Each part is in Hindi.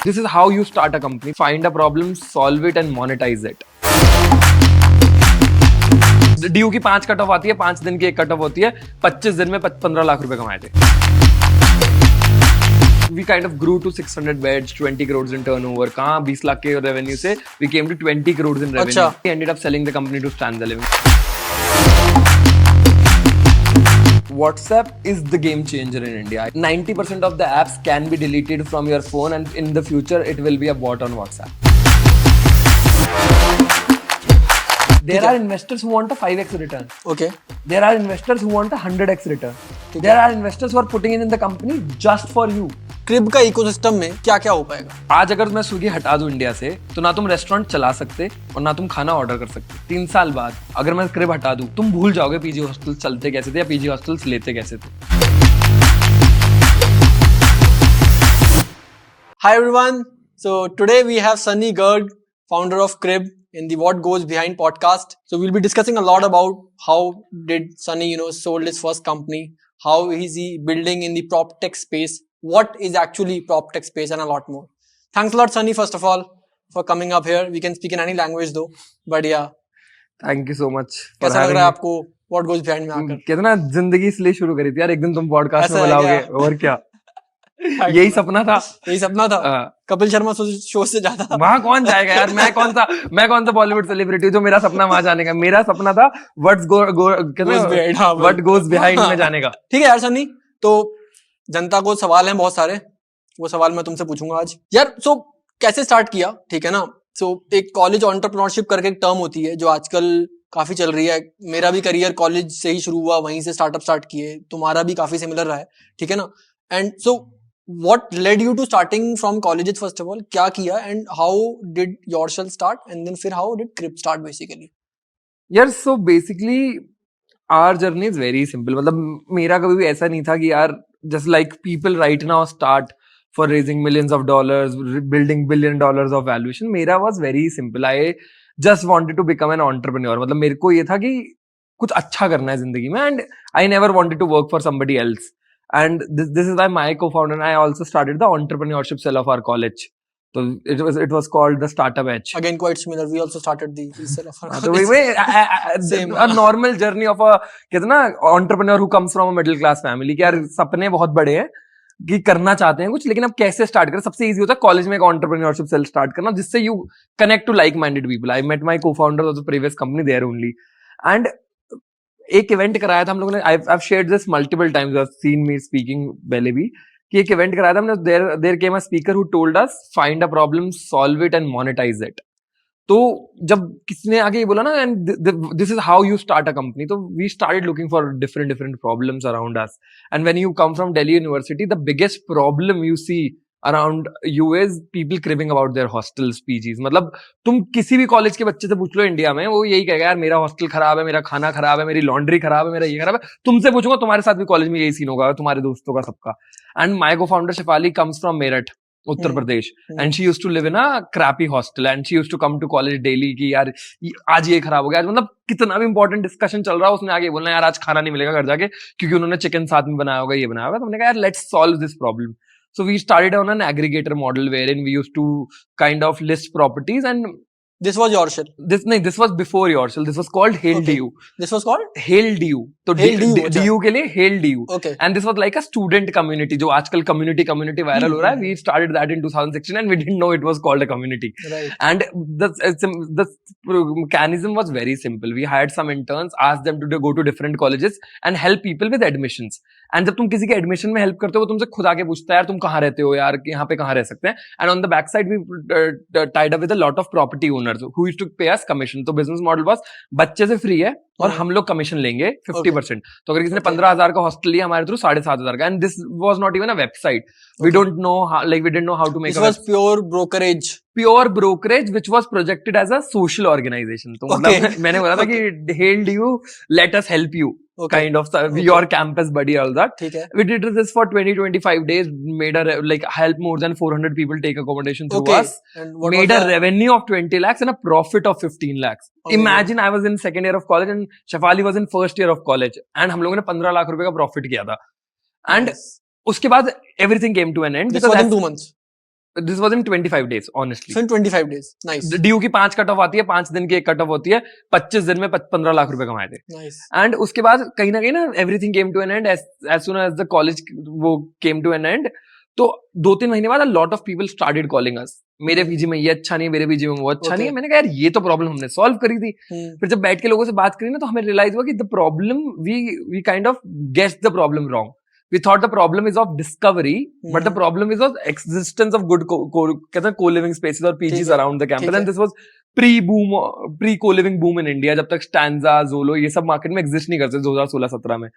This is how you start a company. Find a problem, solve it and monetize it. Due की 5 कट ऑफ आती है, 5 दिन की एक कट ऑफ होती है, 25 दिन में 15 लाख रुपए कमाए थे. We kind of grew to 600 beds, 20 crores in turnover. कहाँ 20 लाख के रेवेन्यू से we came to 20 crores in revenue. अच्छा. We ended up selling the company to Stan the Living. WhatsApp is the game changer in India. 90% of the apps can be deleted from your phone, and in the future it will be a bot on WhatsApp. There are investors who want a 5x return. Okay. There are investors who want a 100x return. There are investors who are putting in the company just for you. Crib का इकोसिस्टम में क्या क्या हो पाएगा? आज अगर मैं स्विगी हटा दूं इंडिया से, तो ना तुम रेस्टोरेंट चला सकते और ना तुम खाना ऑर्डर कर सकते. 3 साल बाद अगर मैं क्रिब हटा दूं, तुम भूल जाओगे पीजी हॉस्टल चलते कैसे थे या पीजी हॉस्टल्स लेते कैसे थे. Hi everyone. So today we have Sunny Garg, founder of Crib, in the What Goes Behind podcast. So we'll be discussing a lot about how did Sunny, sold his first company, how is he building in the prop tech space, what is actually prop tech space, and a lot more. Thanks a lot, Sunny, first of all, for coming up here. We can speak in any language though, but yeah. Thank you so much. कैसा लग रहा है आपको What Goes Behind में आकर? कितना जिंदगी इसलिए शुरू करी थी यार, एक दिन तुम पॉडकास्ट में बुलाओगे और क्या. यही सपना था. कपिल शर्मा शो से ज्यादा वहां कौन जाएगा यार. मैं कौन सा बॉलीवुड सेलिब्रिटी हूँ जो मेरा सपना वहां जाने का. मेरा सपना था व्हाट गोज बिहाइंड में जाने का. ठीक है यार सन्नी, तो जनता को सवाल हैं बहुत सारे, वो सवाल मैं तुमसे पूछूंगा आज यार. सो कैसे स्टार्ट किया, ठीक है ना. सो एक कॉलेज एंटरप्रेन्योरशिप करके एक टर्म होती है जो आजकल काफी चल रही है. मेरा भी करियर कॉलेज से ही शुरू हुआ, वहीं से स्टार्टअप स्टार्ट किए, तुम्हारा भी काफी सिमिलर रहा है, ठीक है ना. And so what led you to starting from colleges first of all? क्या किया and how did yourself start and then फिर how did Crib start basically? यार so basically our journey is very simple. मतलब मेरा कभी भी ऐसा नहीं था कि यार just like people right now start for raising millions of dollars, building $1 billion of valuation. मेरा was very simple. I just wanted to become an entrepreneur. मतलब मेरे को ये था कि कुछ अच्छा करना है जिंदगी में, and I never wanted to work for somebody else. And this is why my co-founder and I also started the entrepreneurship cell of our college. So it was called the Startup Edge. Again, quite similar. We also started the cell of our college. Same. A normal journey of a कहते ना entrepreneur who comes from a middle class family. कि यार सपने बहुत बड़े हैं कि करना चाहते हैं कुछ, लेकिन अब कैसे स्टार्ट करें. सबसे इजी होता है कॉलेज में एक entrepreneurship cell स्टार्ट करना, जिससे you connect to like-minded people. I met my co-founder of the previous company there only. And एक इवेंट कराया था हम लोगों ने. I've shared this multiple times. You've seen me speaking पहले भी कि एक इवेंट कराया था हमने. There came a speaker who told us find a problem, solve it and monetize it. तो जब किसने आगे ये बोला ना and this is how you start a company, तो we started looking for different problems around us. And when you come from Delhi University, the biggest problem you see around you is people cribbing about their hostels, PGs. मतलब तुम किसी भी कॉलेज के बच्चे से पूछ लो इंडिया में, वो यही कहेगा यार मेरा हॉस्टल खराब है, मेरा खाना खराब है, मेरी लॉन्ड्री खराब है, मेरा ये खराब है. तुमसे पूछूंगा तुम्हारे साथ भी कॉलेज में यही सीन होगा, तुम्हारे दोस्तों का, सबका. And my co-founder Shefali comes from Meerut, Uttar Pradesh, and she used to live in a crappy hostel and she used to come to college daily कि यार आज ये खराब हो गया. मतलब कितना भी इंपॉर्टेंट डिस्कशन चल रहा है, उसने आगे बोलना यार आज खाना नहीं मिलेगा घर जाके क्योंकि उन्होंने चिकन साथ में बनाया होगा, ये बनाया होगा. तो हमने कहा यार let's solve this problem. So we started on an aggregator model wherein we used to kind of list properties. And this was Yourshell? This was before Yourshell. This was called Hail.du. This was called Hail.du. तो DU के लिए Hail.du. Okay. And this was like a student community जो आजकल community viral हो रहा है. We started that in 2016 and we didn't know it was called a community. Right. And the mechanism was very simple. We hired some interns, asked them to go to different colleges and help people with admissions. And जब तुम किसी के एडमिशन में हेल्प करते हो, वो तुमसे खुद आके पूछता है यार तुम कहाँ रहते हो यार, यहाँ पे कहाँ रह सकते हैं. And on the back side we tied up with a lot of property owners who used to pay us commission. तो बिजनेस मॉडल वाज बच्चे से फ्री है और हम लोग कमीशन लेंगे 50%. तो अगर किसी ने 15,000 का हॉस्टल लिया हमारे थ्रू 7,500 का. And this was not even a website. We don't know how, like we didn't know how to make. This was pure brokerage. Pure brokerage, which was projected as a social organization. तो मतलब मैंने बोला था कि Hail.du, let us help you. Kind of your campus buddy, all that. ठीक है. We did this for 20-25 days. Made help more than 400 people take accommodation through us. And made a revenue of 20 lakhs and a profit of 15 lakhs. Imagine I was in second year of college and Shefali was in first year of college. And हम लोगों ने 15 लाख रुपए का profit किया था. And उसके बाद everything came to an end. This was in 2 months. This was in 25 days honestly. So in 25 days. Nice. Due की 5 कट ऑफ आती है, 5 दिन की एक कट ऑफ होती है, 25 दिन में 15 लाख रुपए कमाए थे. Nice. एंड उसके बाद कहीं ना everything came to an end as soon as the college वो केम टू एन एंड. तो 2-3 महीने बाद lot of people started calling us, मेरे पीजी में ये अच्छा नहीं है, मेरे पीजी में वो अच्छा नहीं है. मैंने कहा यार ये तो प्रॉब्लम हमने सॉल्व करी थी. फिर जब बैठ के लोगों से बात करी ना, तो हमें रियलाइज हुआ कि the problem we kind of guess the problem wrong. We thought the problem is of discovery, but the problem is of existence of good co-living spaces or PGs around the campus. And this was pre-boom, pre-co-living boom in India. जब तक Stanza, Zolo ये सब मार्केट में एग्जिस्ट नहीं करते 2016-17 में.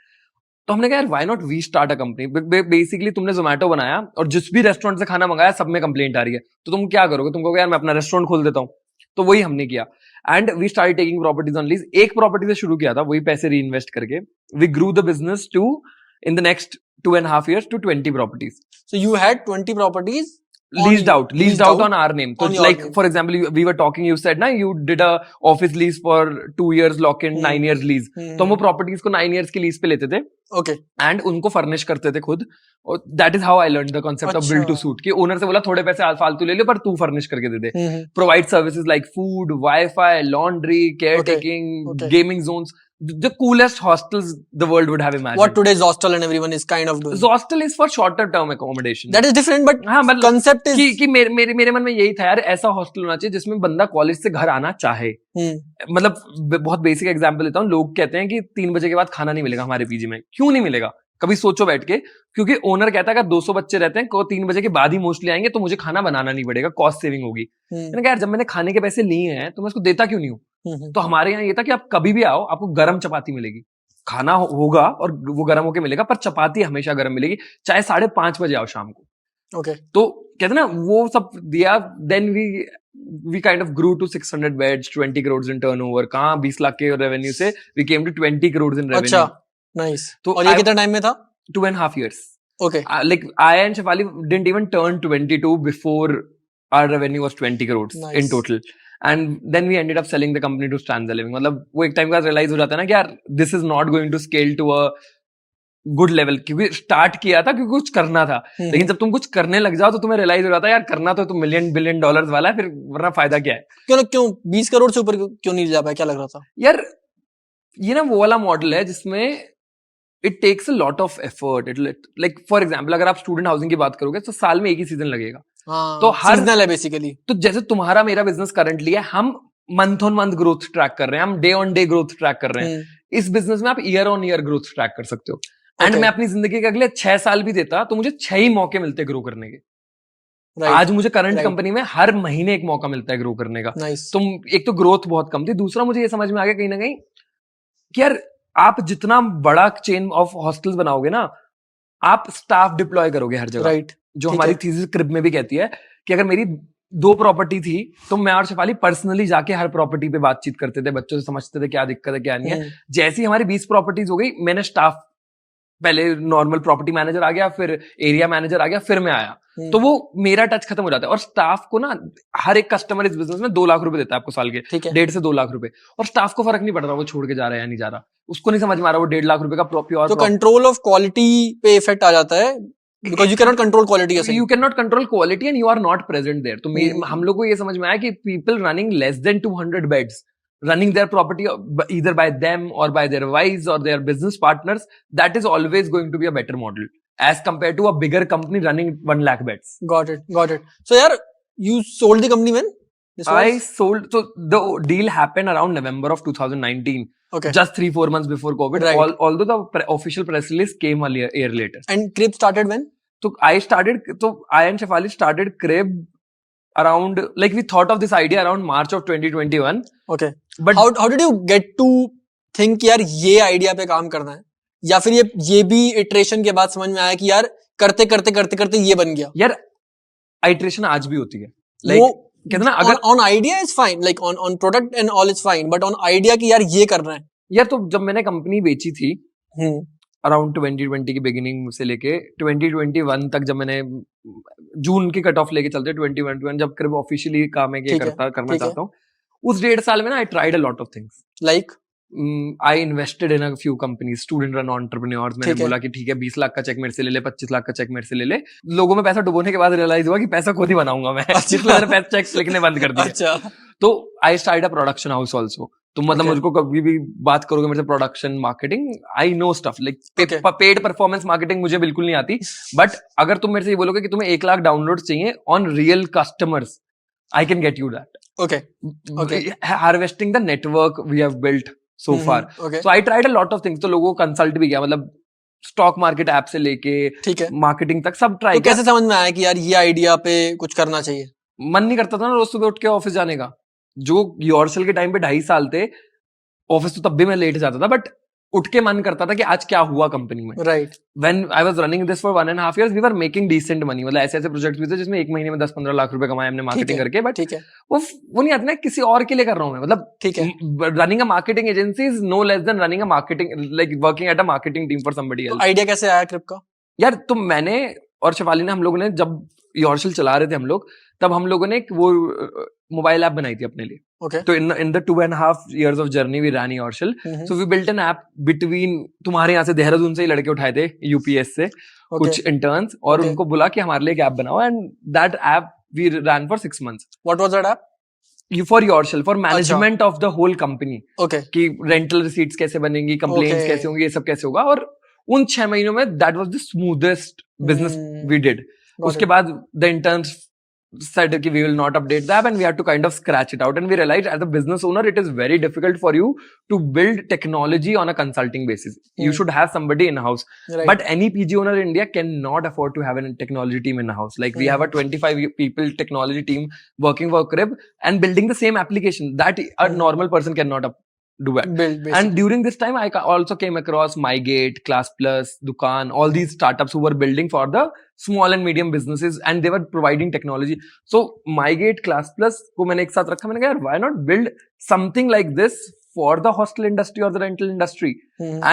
तो हमने कहा यार why not we start a company? Basically तुमने Zomato बनाया और जिस भी रेस्टोरेंट से खाना मंगाया सब में कंप्लेंट आ रही है, तो तुम क्या करोगे? तुम कहोगे यार मैं अपना रेस्टोरेंट खोल देता हूँ. तो वही हमने किया. And we start taking properties on lease. एक प्रॉपर्टी से शुरू किया था, वही पैसे री इन्वेस्ट करके. We grew the business to in the next 2.5 years to 20 properties. So you had 20 properties leased out on our name. So like name. for example, we were talking, you said na you did a office lease for 2 years lock in, 9 years lease. तो हम वो properties को 9 years की lease पे लेते थे. Okay. And उनको furnish करते थे खुद. और that is how I learned the concept of build to suit. कि owner से बोला थोड़े पैसे फालतू ले लो पर तू furnish करके दे दे. Provide services like food, Wi-Fi, laundry, caretaking, gaming zones. The coolest hostels the world would have imagined. What today's hostel and everyone is kind of doing. Hostel is for shorter term accommodation. That is different, but हाँ, मतलब concept is कि मेरे मन में यही था यार, ऐसा हॉस्टल होना चाहिए जिसमें बंदा कॉलेज से घर आना चाहे. मतलब बहुत बेसिक एग्जांपल लेता हूँ. लोग कहते हैं कि 3 बजे के बाद खाना नहीं मिलेगा हमारे पीजी में. क्यों नहीं मिलेगा? कभी सोचो बैठ के. क्योंकि ओनर कहता है अगर 200 बच्चे रहते हैं, को 3 बजे के बाद ही मोस्टली आएंगे, तो मुझे खाना बनाना नहीं पड़ेगा, कॉस्ट सेविंग होगी. मैंने कहा यार जब मैंने खाने के पैसे लिए हैं तो मैं उसको देता क्यों नहीं हूँ. तो हमारे यहाँ ये था कि आप कभी भी आओ, आपको गरम चपाती मिलेगी. खाना होगा और वो गरम होके मिलेगा, पर चपाती हमेशा गरम मिलेगी, चाहे 5:30 बजे आओ शाम को. Okay. तो कहते ना वो सब दिया. Then we kind of grew to 600 beds, 20 crores in turnover. कहाँ 20 लाख के रेवेन्यू से we came to 20 crores in revenue. अच्छा, नाइस. तो और ये कितना टाइम में था? 2.5 years. Okay. Like I and Shefali didn't even turn 22 before our revenue was 20 crores in total. And then we ended up selling the company to Stanza Living. मतलब वो एक टाइम के बाद रियलाइज हो जाता है ना कि यार this is not going to scale to a good level. क्योंकि स्टार्ट किया था क्योंकि कुछ करना था, लेकिन जब तुम कुछ करने लग जाओ तो तुम्हें रियलाइज हो जाता है यार करना तो $1 billion वाला है, फिर वरना फायदा क्या है. क्यों 20 करोड़ से ऊपर क्यों नहीं जा पाया? क्या लग रहा था यार? ये ना वो वाला मॉडल है जिसमें it takes a lot of effort. Like for example अगर आप स्टूडेंट हाउसिंग की बात करोगे तो साल में एक ही सीजन लगेगा. तो हर सीजनल है बेसिकली. तो जैसे तुम्हारा मेरा बिजनेस करंटली है, हम month on month growth track कर रहे हैं, हम day on day growth track कर रहे हैं. इस बिजनेस में आप year on year growth track कर सकते हो. एंड मैं अपनी जिंदगी के अगले 6 साल भी देता तो मुझे 6 ही मौके मिलते ग्रो करने के. आज मुझे करंट कंपनी में हर महीने एक मौका मिलता है ग्रो करने का. तुम एक तो ग्रोथ बहुत कम थी, दूसरा मुझे ये समझ में आ गया कहीं ना कहीं कि यार आप जितना बड़ा चेन ऑफ हॉस्टल्स बनाओगे ना, आप स्टाफ डिप्लॉय करोगे हर जगह. राइट. जो हमारी थीसिस क्रिब में भी कहती है कि अगर मेरी 2 प्रॉपर्टी थी तो मैं और शेफाली पर्सनली जाके हर प्रॉपर्टी पे बातचीत करते थे, बच्चों से समझते थे क्या दिक्कत है क्या नहीं है. जैसी हमारी 20 प्रॉपर्टीज हो गई, मैंने स्टाफ, पहले नॉर्मल प्रॉपर्टी मैनेजर आ गया, फिर एरिया मैनेजर आ गया, फिर मैं आया. तो वो मेरा टच खत्म हो जाता है. और स्टाफ को ना, हर एक कस्टमर इस बिजनेस में 2 लाख रुपए देता है आपको साल के, 1.5 से 2 लाख रुपए. और स्टाफ को फर्क नहीं पड़ रहा वो छोड़ के जा रहा है या नहीं जा रहा, उसको नहीं समझ में आ रहा वो 1.5 लाख रुपए का प्योर. तो कंट्रोल ऑफ क्वालिटी पे इफेक्ट आ जाता है, because you cannot control quality. You cannot control quality and you are not present there. तो हम लोग को ये समझ में आया कि people running less than 200 beds, running their property either by them or by their wives or their business partners, that is always going to be a better model as compared to a bigger company running 1 lakh beds. Got it. So yaar, you sold the company when? I sold, so the deal happened around November of 2019. Okay. Just 3-4 months before COVID. Right. Although the official press release came a year later. And Crib started when? So I and Shefali started Crib around, like we thought of this idea around March of 2021. Okay. But how did you get to think यार ये idea पे काम करना है? या फिर ये भी iteration के बाद समझ में आया कि यार करते ये बन गया? यार iteration आज भी होती है. Like, कहते ना अगर on idea is fine, like on product and all is fine, but on idea कि यार ये करना है. यार तो जब मैंने कंपनी बेची थी अराउंड 2020 की बिगिनिंग से लेके 2021 तक, जब मैंने जून की कट ऑफ लेके चलते 2021 जब क्रिब ऑफिशियली काम है करना चाहता हूँ, उस 1.5 साल में ना आई tried a lot of things. Like I invested in a few companies, student run entrepreneurs. मैंने ठीक है। बोला कि ठीक है 20 लाख का चेक मेरे से ले ले, 25 लाख का चेक मेरे से ले ले। लोगों में पैसा डुबोने के बाद रियलाइज हुआ कि पैसा खुद ही बनाऊंगा मैं, इसलिए मैंने पैसा चेक्स लिखने बंद कर दिए। अच्छा, तो I start a production house also. तो मतलब Okay. मुझको कभी भी बात करोगे मेरे से production marketing, I know stuff like Okay. Paid performance marketing मुझे बिल्कुल नहीं आती। बट अगर तुम मेरे से ये बोलोगे कि तुम्हें 1 लाख डाउनलोड चाहिए on real customers, I can get you that. Okay. Okay. Harvesting the network we have built so far. Okay. So I tried a lot of things. तो लोगों को कंसल्ट भी किया, मतलब स्टॉक मार्केट ऐप से लेके ठीक है। मार्केटिंग तक सब ट्राई तो किया। कैसे समझ में आया कि यार ये आइडिया पे कुछ करना चाहिए? मन नहीं करता था ना रोज सुबह उठ के ऑफिस जाने का। जो योरसेल के टाइम पे 2.5 साल थे ऑफिस, तो तब भी मैं लेट जाता था, बट उठ के मन करता था कि आज क्या हुआ कंपनी में। Right. When I was running this for 1.5 years, we were making decent money। मतलब ऐसे ऐसे प्रोजेक्ट्स भी थे जिसमें एक महीने में 10-15 लाख रुपए कमाए हमने मार्केटिंग करके। बट ठीक है। वो नहीं आता ना, किसी और के लिए कर रहा हूँ मैं। मतलब ठीक है। Running a marketing agency is no less than running a marketing, like working at a marketing team for somebody तो एल्स। आइडिया कैसे आया क्रिप का? यार तो मैंने और शिवाली ने, हम लोगों ने जब योरसेल चला रहे थे हम लोग, तब हम लोगों ने एक वो मोबाइल ऐप बनाई थी अपने लिए। ओके। तो in the 2.5 years of journey we ran योरसेल। So we built an app between, तुम्हारे यहाँ से देहरादून से ही लड़के उठाए थे यूपीएस से कुछ इंटर्न्स, और Okay. उनको बोला कि हमारे लिए एक ऐप बनाओ, and that app we ran for 6 months। What was that app? For yourself, for management of the whole company, okay. कि रेंटल रिसीट्स कैसे बनेंगी, कंप्लेंट्स Okay. कैसे होंगी, ये सब कैसे होगा। और उन 6 महीनों में that was the smoothest business we did. उसके बाद द इंटर्न्स said कि we will not update the app and we had to kind of scratch it out, and we realized as a business owner it is very difficult for you to build technology on a consulting basis. You should have somebody in house. Right. But any PG owner in India cannot afford to have a technology team in house. Like we have a 25 people technology team working for Crib and building the same application that a normal person cannot do it. Build, And during this time I also came across MyGate, Class Plus, Dukaan, all these startups who were building for the small and medium businesses, and they were providing technology. So MyGate, Class Plus को मैंने एक साथ रखा। मैंने कहा यार why not build something like this for the hostel industry or the rental industry,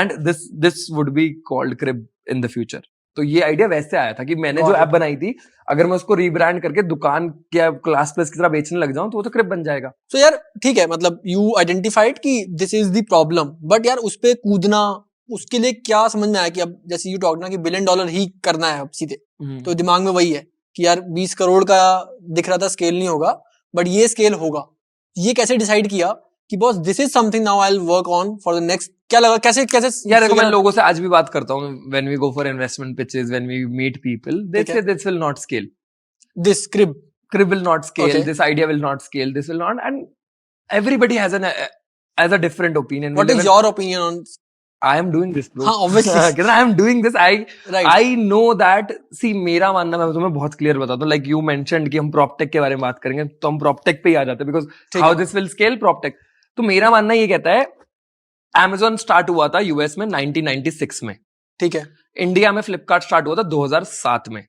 and this would be called Crib in the future. तो ये आइडिया वैसे आया था कि मैंने जो ऐप बनाई थी, अगर मैं उसको रीब्रांड करके दुकान क्या क्लास प्लस की तरह बेचने लग जाऊं तो वो तो क्रिप बन जाएगा। So यार ठीक है, मतलब यू आइडेंटिफाइड कि this is the problem, but यार उस पे कूदना, उसके लिए क्या समझ में आया कि अब जैसे यू टॉक ना कि $1 billion ही करना है अब सीधे, तो दिमाग में वही है कि यार 20 करोड़ का दिख रहा था स्केल नहीं होगा, बट ये स्केल होगा। ये कैसे डिसाइड किया कि boss this is something now I will work on for the next? क्या लगा, कैसे कैसे? यार देखो, मैं लोगों से आज भी बात करता हूँ, when we go for investment pitches, when we meet people, they say this will not scale, this Crib will not scale, Okay. this idea will not scale, this will not, and everybody has a different opinion. What is your opinion on? I am doing this, bro. हाँ, obviously. Because I am doing this. Right. I know that. See, मेरा मानना, मैं तुम्हें बहुत क्लियर बताता हूँ. Like you mentioned कि हम PropTech के बारे में बात करेंगे, तो हम PropTech पे ही आ जाते हैं, because how this will scale PropTech. तो मेरा मानना ये कहता है, Amazon स्टार्ट हुआ था यूएस में 1996 में, ठीक है। इंडिया में फ्लिपकार्ट स्टार्ट हुआ था 2007 में।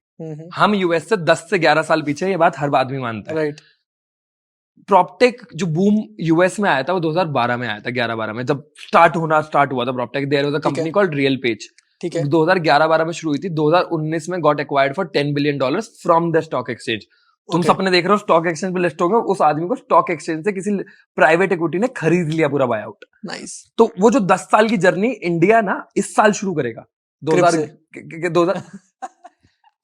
हम यूएस से 10 से 11 साल पीछे, ये बात हर आदमी मानता है। राइट। PropTech जो बूम यूएस में आया था वो 2012 में आया था, 11-12 में जब स्टार्ट हुआ था PropTech। There was a company called RealPage, ठीक है। 2011-12 में शुरू हुई थी, 2019 में got acquired for $10 billion from the stock exchange. तुम सपने देख रहे हो स्टॉक एक्सचेंज पे लिस्ट होंगे, उस आदमी को स्टॉक एक्सचेंज से किसी प्राइवेट इक्विटी ने खरीद लिया पूरा बाय आउट। नाइस। तो वो जो 10 साल की जर्नी इंडिया ना इस साल शुरू करेगा, 2000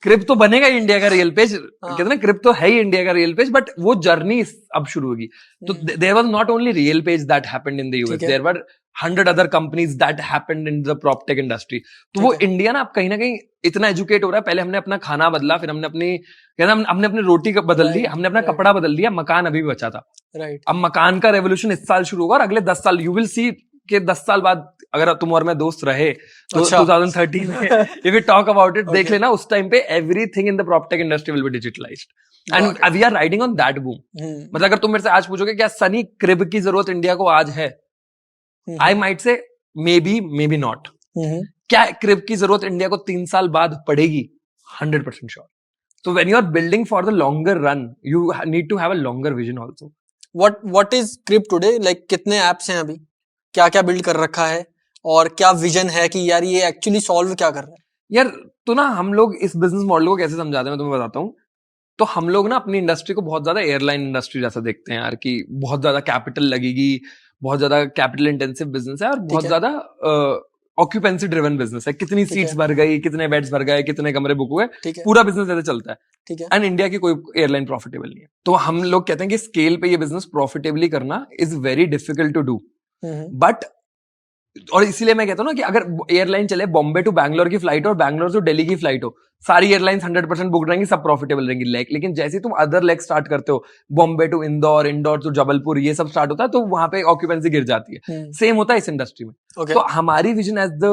क्रिप तो बनेगा इंडिया का रियल पेज, कहते हैं ना, क्रिप तो है ही इंडिया का रियल पेज, बट वो जर्नी अब शुरू होगी। तो there was not only RealPage that happened in the US, there were 100 other companies that happened in the PropTech industry. तो वो इंडिया ना अब कहीं ना कहीं इतना एजुकेट हो रहा है। पहले हमने अपना खाना बदला, फिर हमने अपनी रोटी बदल ली, हमने अपना कपड़ा बदल लिया, मकान अभी भी बचा था। राइट। अब मकान का रेवोल्यूशन इस साल शुरू होगा और अगले 10 साल यू विल सी कि 10 साल बाद अगर तुम और मैं दोस्त रहे तो 2030 में if we talk about it, देख लेना उस टाइम पे everything in the PropTech industry will be digitalized and we are riding on that boom. मतलब अगर तुम मेरे से आज पूछोगे क्या सनी क्रिब की जरूरत इंडिया को आज है, I might say maybe not. क्या क्रिब की जरूरत इंडिया को 3 साल बाद पड़ेगी? 100% sure. So when you are building for the longer run, you need to have a longer vision also. What is Crib today? Like कितने apps हैं अभी? क्या क्या बिल्ड कर रखा है और क्या विजन है कि यार ये एक्चुअली सॉल्व क्या कर रहा है? यार तो ना हम लोग इस बिजनेस मॉडल को कैसे समझाते हैं मैं तुम्हें बताता हूँ। तो हम लोग ना अपनी इंडस्ट्री को बहुत ज्यादा एयरलाइन इंडस्ट्री जैसा देखते हैं यार, कि बहुत ज्यादा कैपिटल लगेगी, बहुत ज्यादा कैपिटल इंटेंसिव बिजनेस है और बहुत है। ज्यादा ऑक्यूपेंसी ड्रिवन बिजनेस है, कितनी ठीक सीट्स है। भर गई, कितने बेड्स भर गए, कितने कमरे बुक हुए, ठीक है। पूरा बिजनेस ऐसे चलता है। ठीक है। एंड इंडिया की कोई एयरलाइन प्रॉफिटेबल नहीं है, तो हम लोग कहते हैं कि स्केल पे ये बिजनेस प्रॉफिटेबली करना is very difficult to do. But और इसीलिए मैं कहता हूँ ना कि अगर एयरलाइन चले बॉम्बे टू बैंगलोर की फ्लाइट हो और बैंगलोर टू दिल्ली की फ्लाइट हो, सारी एयरलाइंस 100% बुक रहेंगी, सब प्रॉफिटेबल रहेंगी लेग। लेकिन जैसे ही तुम अदर लेग स्टार्ट करते हो, बॉम्बे टू इंदौर, इंदौर टू जबलपुर, ये सब स्टार्ट होता है, तो वहां पे ऑक्यूपेंसी गिर जाती है। सेम होता है इस इंडस्ट्री में। तो हमारी vision as the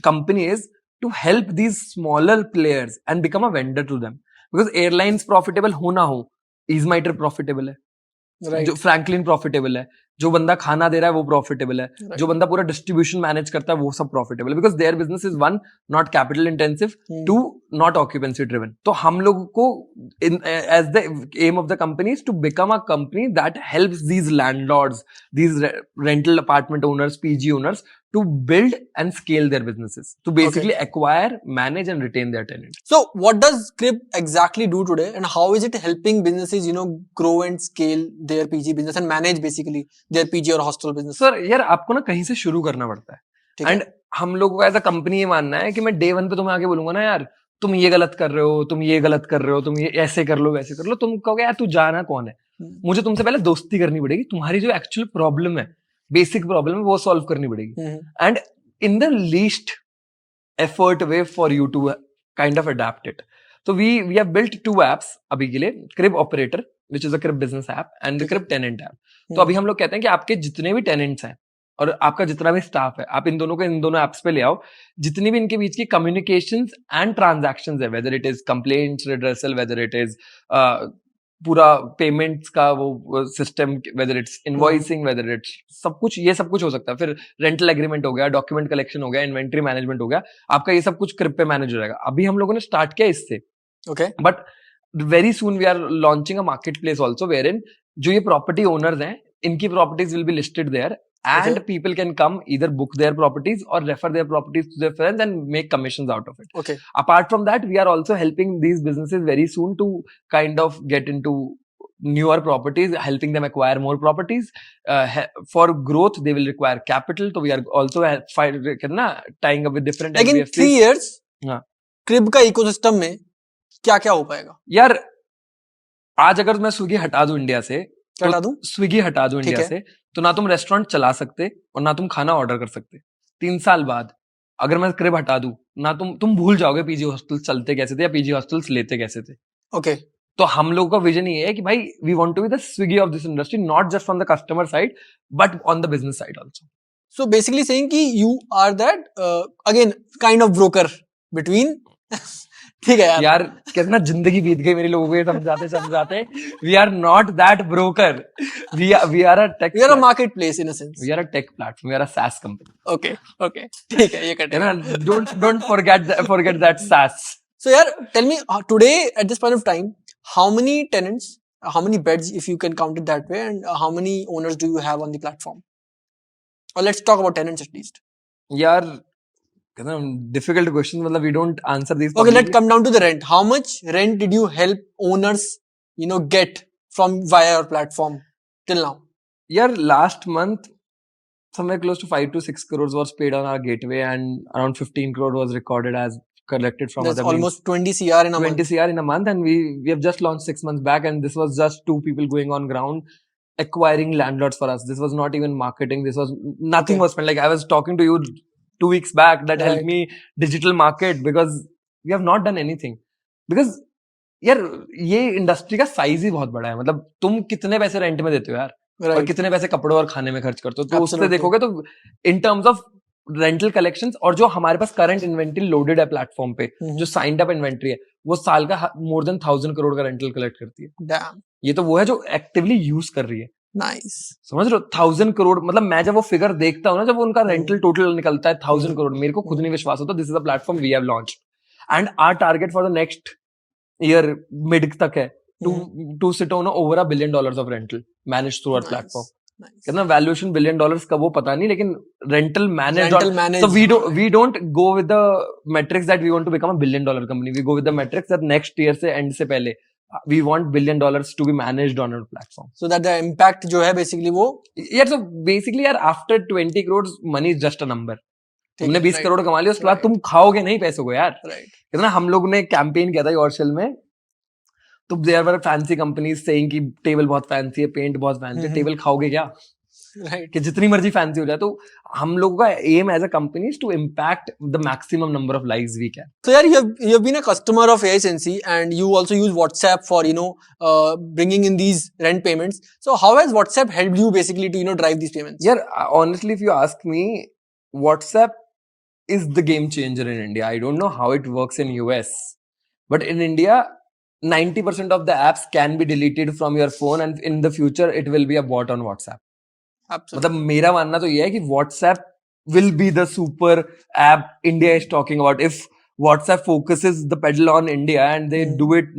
company is to help these smaller players and become a vendor to them, because airlines profitable हो ना हो, ईजमाइटर प्रॉफिटेबल है, जो फ्रैंकलिन प्रॉफिटेबल है, जो बंदा खाना दे रहा है वो प्रॉफिटेबल है, जो बंदा पूरा डिस्ट्रीब्यूशन मैनेज करता है वो सब प्रॉफिटेबल है, because their business is one, not capital intensive, two not occupancy driven. तो हम लोग को as the aim of the company is to become a company that helps these landlords, these rental apartment owners, PG owners to build and scale their businesses, to basically acquire, manage and retain their tenants. So what does Crib exactly do today, and how is it helping businesses, grow and scale their PG business and manage basically their PG or hostel business? Sir, यार आपको ना कहीं से शुरू करना पड़ता है, एंड हम लोगों का एज अ कंपनी ये मानना है कि मैं डे वन पे तुम्हें आके बोलूंगा ना यार तुम ये गलत कर रहे हो, तुम ये गलत कर रहे हो, तुम ये ऐसे कर लो, वैसे कर लो, तुम कहोगे यार तू जाना कौन है, मुझे तुमसे पहले दोस्ती करनी पड़ेगी, तुम्हारी जो एक्चुअल प्रॉब्लम है, बेसिक प्रॉब्लम है, वो सॉल्व करनी पड़ेगी, and in the least effort way for you to kind of adapt it. So we have built 2 apps अभी के लिए, Crib Operator which is a Crib business app and the Crib Tenant app. तो अभी हम लोग कहते हैं कि आपके जितने भी टेनेंट्स हैं और आपका जितना भी स्टाफ है, आप इन दोनों को इन दोनों एप्स पे ले आओ, जितनी भी इनके बीच की कम्युनिकेशंस एंड ट्रांजैक्शंस है, whether it is complaints redressal, whether it is पूरा पेमेंट्स का वो system, whether it's invoicing, whether it's सब कुछ, ये सब कुछ हो सकता है। फिर रेंटल एग्रीमेंट हो गया, डॉक्यूमेंट कलेक्शन हो गया, इन्वेंट्री मैनेजमेंट हो गया, आपका ये सब कुछ क्रिब पे मैनेज हो जाएगा। अभी हम लोगों ने स्टार्ट किया इससे, okay, but very soon we are launching a market place also, wherein जो ये प्रॉपर्टी ओनर्स हैं, इनकी properties will be listed there and people can come either book their properties or refer their properties to their friends and make commissions out of it. Okay. Apart from that, we are also helping these businesses very soon to kind of get into newer properties, helping them acquire more properties. For growth, they will require capital. So we are also tying up with different like in 3 years, Crib का ecosystem में क्या-क्या हो पाएगा? यार, आज अगर मैं स्विगी हटा दूं इंडिया से, स्विगी हटा दूं इंडिया से, तो ना तुम रेस्टोरेंट चला सकते और ना तुम खाना ऑर्डर कर सकते। 3 साल बाद अगर मैं क्रिब हटा दूं, ना तुम भूल जाओगे पीजी हॉस्टल्स चलते कैसे थे या पीजी हॉस्टल्स लेते कैसे थे। ओके, तो हम लोगों का विजन ये है कि भाई we want to be the Swiggy of this industry, not just from the customer side but on the business side also. So basically saying कि you are that again kind of broker between ठीक है यार कितना जिंदगी बीत गई मेरी लोगों को समझाते we are not that broker, we are a tech, we are a market place in a sense, we are a tech platform, we are a SaaS company. Okay ठीक है, ये करते हैं ना, don't forget that SaaS। So यार tell me today at this point of time, how many tenants, how many beds if you can count it that way, and how many owners do you have on the platform? Or let's talk about tenants at least. यार difficult question, मतलब we don't answer these. Okay, let's come down to the rent. How much rent did you help owners, get from via your platform till now? Yeah, last month somewhere close to 5 to 6 crores was paid on our gateway, and around 15 crore was recorded as collected from That's other almost 20 CR in a 20 month. CR in a month, and we have just launched 6 months back, and this was just 2 people going on ground acquiring landlords for us. This was not even marketing, this was nothing was spent. Like I was talking to you 2 weeks back that helped me digital market, because we have not done anything, because यार ये इंडस्ट्री का साइज ही बहुत बड़ा है। मतलब तुम कितने पैसे रेंट में देते हो यार, और कितने पैसे कपड़ों और खाने में खर्च करते हो, तो उससे देखोगे तो in terms of rental collections, और जो हमारे पास करंट इन्वेंट्री लोडेड है प्लेटफॉर्म पे, जो साइंड अप इन्वेंट्री है, वो साल का मोर देन 1000 करोड़ का रेंटल कलेक्ट करती है। ये तो वो है जो एक्टिवली यूज कर रही है। नाइस, समझ रहे हो? 1000 करोड़, मतलब मैं जब वो फिगर देखता हूँ ना, जब उनका रेंटल टोटल निकलता है 1000 करोड़, मेरे को खुद नहीं विश्वास होता। This is the platform we have launched, and our target for the next year mid तक है to sit on over $1 billion of rental manage through our platform. कितना वैल्यूएशन $1 billion का वो पता नहीं, लेकिन rental manage, so we don't go with the metrics that we want to become a $1 billion company, we go with the metrics that next year से एंड से पहले we want $1 billion to be managed on our platform. So that the impact जो है basically वो Yeah, so basically यार after 20 crores money is just a number. तुमने 20 right, करोड़ कमा लिया उसके बाद right. तुम खाओगे नहीं पैसों को यार. right. कितना हम लोग ने कैंपेन किया था योरसेल में, तो there were fancy companies saying कि टेबल बहुत फैंसी है, पेंट बहुत फैंसी है, टेबल खाओगे क्या? right. कि जितनी मर्जी फैंसी हो जाए. तो हम लोगों का aim as a company is to impact the maximum number of lives we can. So yeah, you have been a customer of AI Sensi and you also use WhatsApp for bringing in these rent payments. So how has WhatsApp helped you basically to drive these payments? यार honestly if you ask me, WhatsApp is the game changer in India. I don't know how it works in US, but in India 90% of the apps can be deleted from your phone and in the future it will be a bot on WhatsApp. Absolutely. मतलब मेरा मानना तो ये है कि WhatsApp will be the super app India is talking about. If WhatsApp focuses the pedal on India and they do it